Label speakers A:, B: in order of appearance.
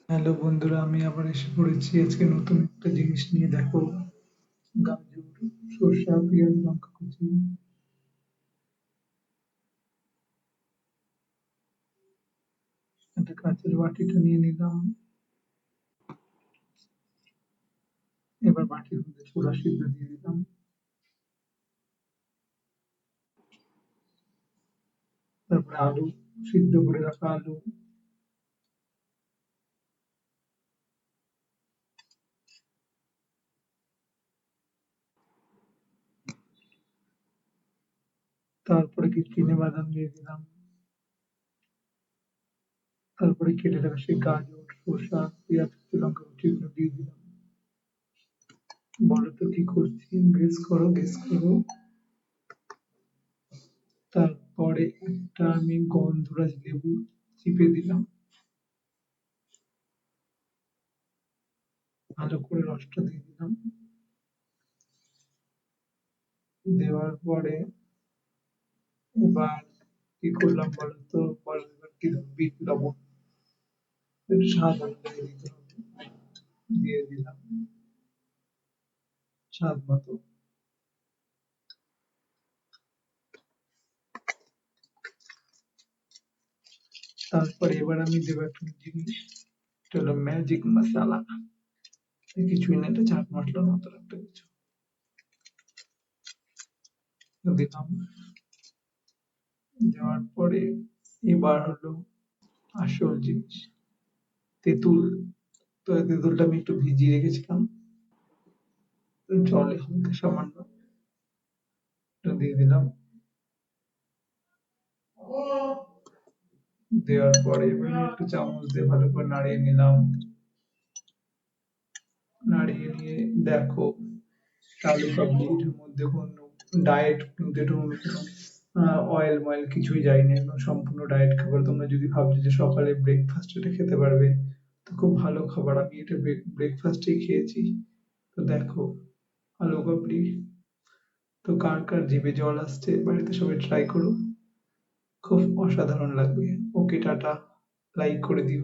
A: Hello বন্ধুরা, আমি আবার এসে পড়েছি আজকে নতুন একটা জিনিস নিয়ে। দেখো, গাজর, শসা, পেঁয়াজ, লঙ্কা কুচি, একটা কাঁচের বাটিটা নিয়ে নিলাম। এবার বাটির মধ্যে ছোলা সিদ্ধ দিয়ে দিলাম। তারপরে আলু, সিদ্ধ করে রাখা আলু, তারপরে কিছু চিনে বাদাম দিয়ে দিলাম। তারপরে কেটে রাখা সেই গাজর, শসা, পেঁয়াজ কুচি, লঙ্কা কুচি এগুলো দিয়ে দিলাম। বলো তো কি করছি? গেস করো, গেস করো। তারপরে একটা আমি গন্ধরাজ লেবু চিপে দিলাম। ভালো করে রসটা দিয়ে দিলাম। দেওয়ার পরে এবার কি করলাম বলতো? বলো এবার কি দেবো? বিট লবণ, একটু স্বাদ অনুযায়ী দিতে হবে। দিয়ে দিলাম স্বাদ মতো। তারপরে এবার আমি দেবো একটা জিনিস, এটা হলো ম্যাজিক মশালা। কিছুই না, এটা চাট মশলার মতো একটা কিছু। দিলাম। দেওয়ার পরে এবার হলো আসল জিনিস, তেঁতুল। তো এই তেঁতুলটা আমি একটু ভিজিয়ে রেখেছিলাম, জলে হালকা সামান্য এটা দিয়ে দিলাম। দেওয়ার পরে এবার একটু চামচ দিয়ে ভালো করে নাড়িয়ে নিলাম। নাড়িয়ে নিয়ে দেখো, কাজু কাবলির মধ্যে কোনো ডায়েট কিন্তু এটা কোনো অয়েল ময়েল কিছুই যায়নি, একদম সম্পূর্ণ ডায়েট খাবার। তোমরা যদি ভাবছো যে সকালে ব্রেকফাস্ট এটা খেতে পারবে, তো খুব ভালো খাবার। আমি এটা ব্রেকফাস্টেই খেয়েছি। তো দেখো, আলু কাবলি। তো কার কার জিভে জল আসছে, বাড়িতে সবাই ট্রাই করো, খুব অসাধারণ লাগবে। ওকে, টাটা, লাইক করে দিও।